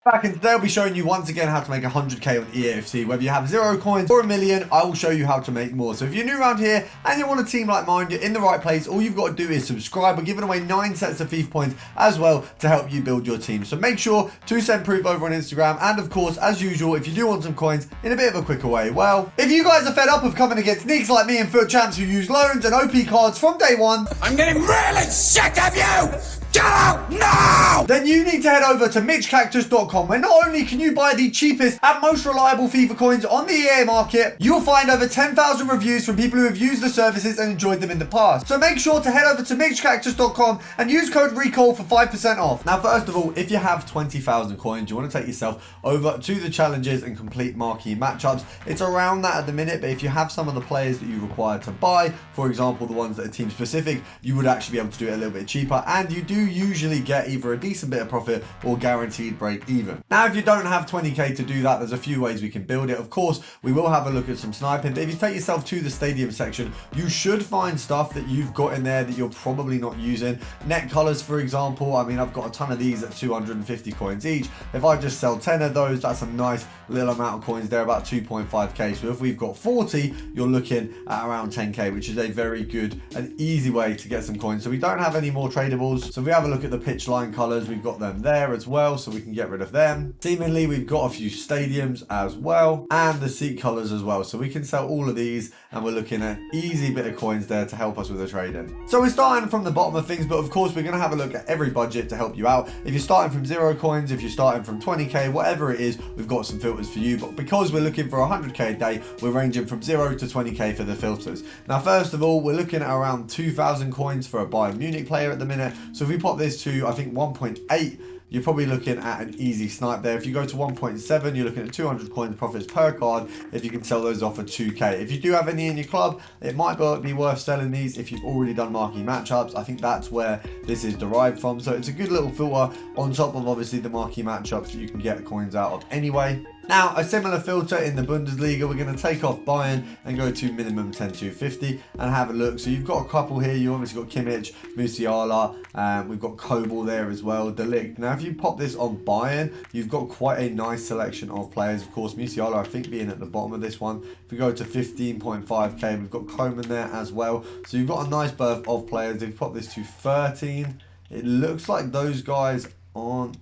Back in today, I'll be showing you once again how to make 100k on EAFC. Whether you have 0 coins or 1 million, I will show you how to make more. So if you're new around here and you want a team like mine, you're in the right place. All you've got to do is subscribe. We're giving away 9 sets of FIFA points as well to help you build your team. So make sure to send proof over on Instagram. And of course, as usual, if you do want some coins in a bit of a quicker way, well, if you guys are fed up of coming against neeks like me and foot champs who use loans and OP cards from day one, I'm getting really sick of you! Get out now! Then you need to head over to mitchcactus.com, where not only can you buy the cheapest and most reliable FIFA coins on the EA market, you'll find over 10,000 reviews from people who have used the services and enjoyed them in the past. So make sure to head over to mitchcactus.com and use code RECALL for 5% off. Now, first of all, if you have 20,000 coins, you want to take yourself over to the challenges and complete marquee matchups. It's around that at the minute, but if you have some of the players that you require to buy, for example, the ones that are team specific, you would actually be able to do it a little bit cheaper, and you do usually get either a decent bit of profit or guaranteed break even. Now, if you don't have 20k to do that, there's a few ways we can build it. Of course, we will have a look at some sniping, but if you take yourself to the stadium section, you should find stuff that you've got in there that you're probably not using. Net colors, for example, I mean, I've got a ton of these at 250 coins each. If I just sell 10 of those, that's a nice little amount of coins there, about 2.5k. So if we've got 40, you're looking at around 10k, which is a very good and easy way to get some coins. So we don't have any more tradables. So if we have a look at the pitch line colors, we've got them there as well, so we can get rid of them. Seemingly, we've got a few stadiums as well, and the seat colors as well, so we can sell all of these, and we're looking at easy bit of coins there to help us with the trading. So we're starting from the bottom of things, but of course we're going to have a look at every budget to help you out. If you're starting from 0 coins, if you're starting from 20k, whatever it is, we've got some filters for you. But because we're looking for 100k a day, we're ranging from 0 to 20k for the filters. Now, first of all, we're looking at around 2,000 coins for a Bayern Munich player at the minute. So if we pop this to, I think, 1.8, you're probably looking at an easy snipe there. If you go to 1.7, you're looking at 200 coins profits per card if you can sell those off for 2k. If you do have any in your club, it might be worth selling these if you've already done marquee matchups. I think that's where this is derived from. So it's a good little filter on top of obviously the marquee matchups that you can get coins out of anyway. Now, a similar filter in the Bundesliga, we're going to take off Bayern and go to minimum 10,250 and have a look. So you've got a couple here. You obviously got Kimmich, Musiala, we've got Kobel there as well, De Ligt. Now, if you pop this on Bayern, you've got quite a nice selection of players. Of course, Musiala, I think, being at the bottom of this one. If we go to 15.5k, we've got Coman there as well. So you've got a nice berth of players. If you pop this to 13, it looks like those guys aren't.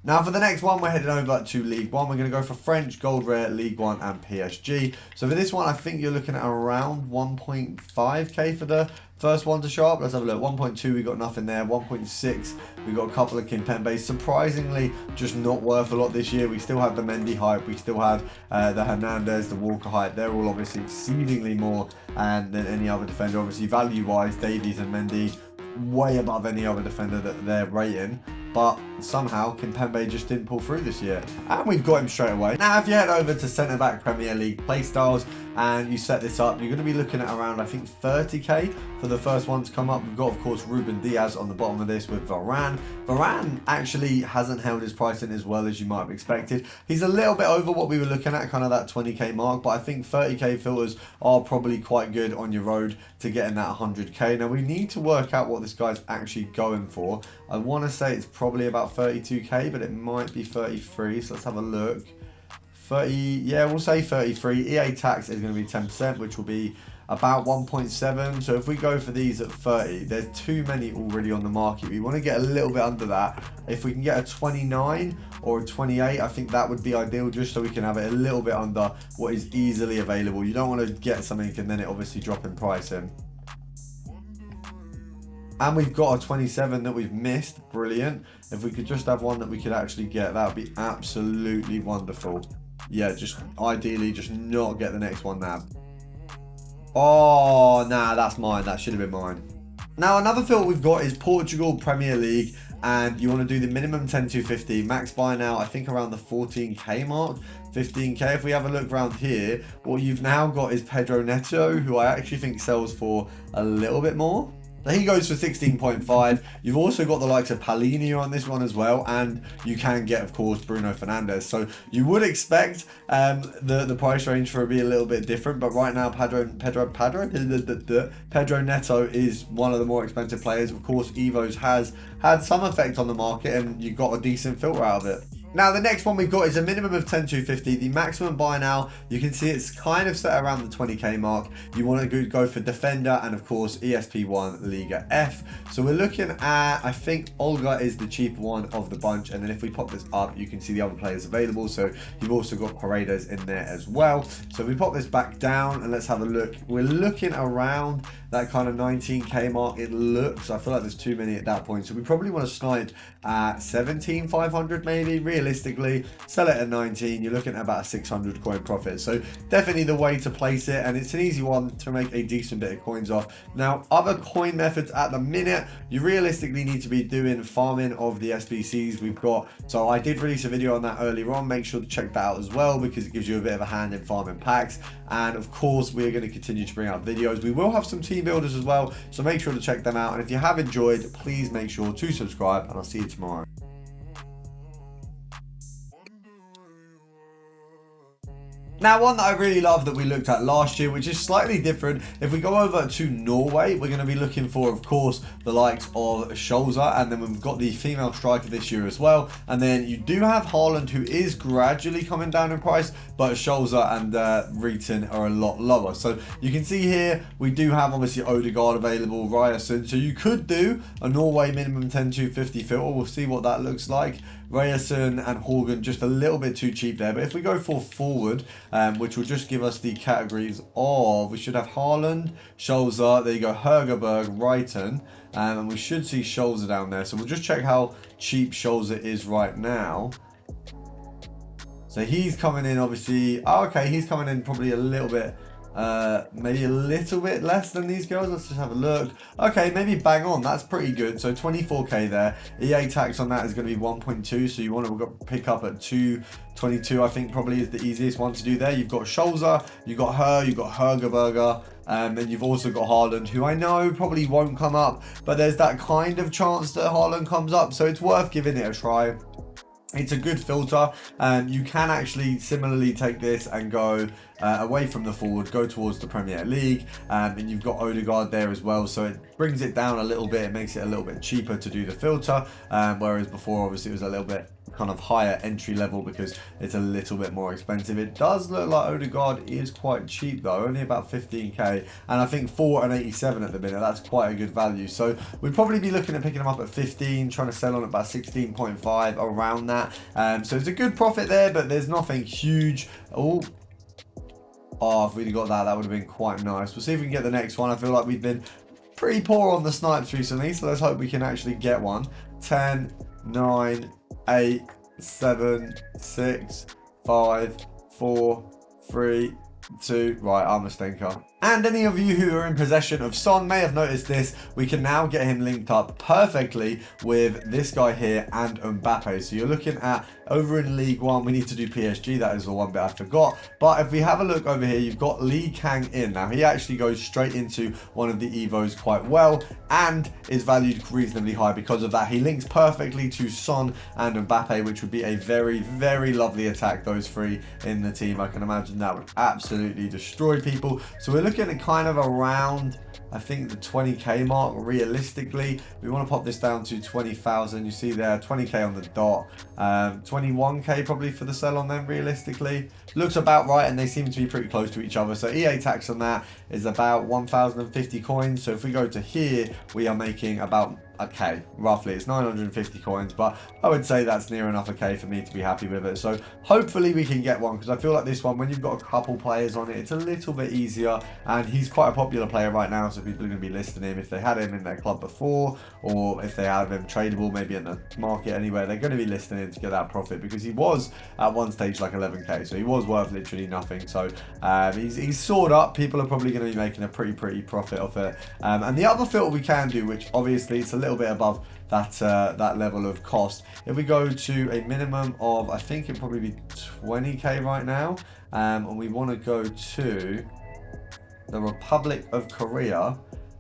Now, for the next one, we're heading over to League One. We're going to go for French, Gold Rare, League One, and PSG. So for this one, I think you're looking at around 1.5k for the first one to show up. Let's have a look. 1.2, we got nothing there. 1.6, we got a couple of Kimpembe. Surprisingly, just not worth a lot this year. We still have the Mendy hype. We still have the Hernandez, the Walker hype. They're all obviously exceedingly more than any other defender. Obviously, value-wise, Davies and Mendy way above any other defender that they're rating. But somehow Kimpembe just didn't pull through this year. And we've got him straight away. Now, if you head over to Centre-Back Premier League Playstyles and you set this up, you're going to be looking at around, I think, 30k for the first one to come up. We've got, of course, Ruben Diaz on the bottom of this with Varane. Varane actually hasn't held his pricing as well as you might have expected. He's a little bit over what we were looking at, kind of that 20k mark. But I think 30k filters are probably quite good on your road to getting that 100k. Now, we need to work out what this guy's actually going for. I want to say it's probably about 32k, but it might be 33. So let's have a look. 30, yeah, we'll say 33. EA tax is going to be 10%, which will be about 1.7. So if we go for these at 30, there's too many already on the market. We want to get a little bit under that. If we can get a 29 or a 28, I think that would be ideal, just so we can have it a little bit under what is easily available. You don't want to get something and then it obviously drop in pricing. And we've got a 27 that we've missed. Brilliant. If we could just have one that we could actually get, that would be absolutely wonderful. Yeah, just ideally just not get the next one now. Oh, nah, that's mine. That should have been mine. Now, another filter we've got is Portugal Premier League. And you want to do the minimum 10,250. Max buy now, I think around the 14k mark. 15k. If we have a look around here, what you've now got is Pedro Neto, who I actually think sells for a little bit more. So he goes for 16.5. You've also got the likes of Paulinho on this one as well, and you can get, of course, Bruno Fernandes. So you would expect the price range for it to be a little bit different, but right now Pedro Neto is one of the more expensive players. Of course, Evo's has had some effect on the market, and you got a decent filter out of it. Now, the next one we've got is a minimum of 10,250. The maximum buy now, you can see it's kind of set around the 20k mark. You want to go for Defender and, of course, ESP1 Liga F. So we're looking at, I think Olga is the cheaper one of the bunch. And then if we pop this up, you can see the other players available. So you've also got Paredes in there as well. So if we pop this back down and let's have a look. We're looking around that kind of 19k mark. It looks, I feel like there's too many at that point. So we probably want to snipe at 17,500 maybe. Realistically, sell it at 19, you're looking at about a 600 coin profit. So definitely the way to place it, and it's an easy one to make a decent bit of coins off. Now, other coin methods at the minute, you realistically need to be doing farming of the SBCs we've got. So I did release a video on that earlier on. Make sure to check that out as well, because it gives you a bit of a hand in farming packs. And of course, we're going to continue to bring out videos. We will have some team builders as well, so make sure to check them out. And if you have enjoyed, please make sure to subscribe, and I'll see you tomorrow. Now, one that I really love that we looked at last year, which is slightly different. If we go over to Norway, we're going to be looking for, of course, the likes of Scholzer, and then we've got the female striker this year as well. And then you do have Haaland, who is gradually coming down in price, but Scholzer and Rieten are a lot lower. So you can see here, we do have obviously Odegaard available, Ryerson. So you could do a Norway minimum 10,250 filter. We'll see what that looks like. Ryerson and Horgan just a little bit too cheap there. But if we go for forward, which will just give us the categories of, we should have Haaland, Scholzer, there you go, Hergerberg, Rieten, and we should see Scholzer down there. So we'll just check how cheap Scholzer is right now. So he's coming in obviously, oh, okay, he's coming in probably a little bit, maybe a little bit less than these girls. Let's just have a look. Okay, maybe bang on. That's pretty good. So 24k there. EA tax on that is going to be 1.2. So you want to pick up at 222. I think probably is the easiest one to do there. You've got Scholzer, you've got her, you've got Hergerberger. And you've also got Haaland, who I know probably won't come up, but there's that kind of chance that Haaland comes up. So it's worth giving it a try. It's a good filter, and you can actually similarly take this and go away from the forward, go towards the Premier League, and you've got Odegaard there as well, so it brings it down a little bit. It makes it a little bit cheaper to do the filter, whereas before obviously it was a little bit kind of higher entry level because it's a little bit more expensive. It does look like Odegaard is quite cheap though, only about 15k, and I think 4.87 at the minute. That's quite a good value. So we'd probably be looking at picking them up at 15, trying to sell on at about 16.5, around that. So it's a good profit there, but there's nothing huge. Oh, if we'd got that, that would have been quite nice. We'll see if we can get the next one. I feel like we've been pretty poor on the snipes recently, so let's hope we can actually get one. 10, 9, 8, 7, 6, 5, 4, 3, 2. Right, I'm a stinker. And any of you who are in possession of Son may have noticed this. We can now get him linked up perfectly with this guy here and Mbappe. So you're looking at over in League One, we need to do PSG. That is the one bit I forgot. But if we have a look over here, you've got Lee Kang in. Now, he actually goes straight into one of the Evos quite well and is valued reasonably high because of that. He links perfectly to Son and Mbappe, which would be a very, very lovely attack, those three in the team. I can imagine that would absolutely destroy people. So we're looking at kind of around, I think, the 20k mark. Realistically, we want to pop this down to 20,000. You see there, 20k on the dot, 21k probably for the sell on them. Realistically, looks about right, and they seem to be pretty close to each other. So EA tax on that is about 1,050 coins. So if we go to here, we are making about a K, roughly. It's 950 coins, but I would say that's near enough a K for me to be happy with it. So hopefully we can get one, because I feel like this one, when you've got a couple players on it, it's a little bit easier, and he's quite a popular player right now, so people are going to be listing him. If they had him in their club before, or if they have him tradable maybe in the market anywhere, they're going to be listing him to get that profit, because he was at one stage like 11k, so he was worth literally nothing. So he's soared up. People are probably going to be making a pretty profit off it. And the other filter we can do, which obviously it's a little bit above that that level of cost, if we go to a minimum of, I think it'd probably be 20k right now, and we want to go to the Republic of Korea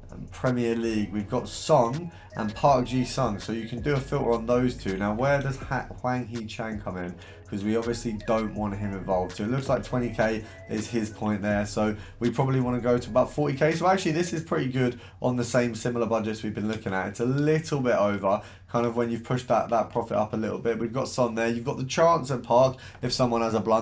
and Premier League, we've got Son and Park Ji-sung, so you can do a filter on those two. Now, where does Hwang Hee-chan come in? because we obviously don't want him involved. So it looks like 20k is his point there. So we probably want to go to about 40k. So actually this is pretty good on the same similar budgets we've been looking at. It's a little bit over, kind of when you've pushed that profit up a little bit. We've got Son there. You've got the chance at Park if someone has a blunder.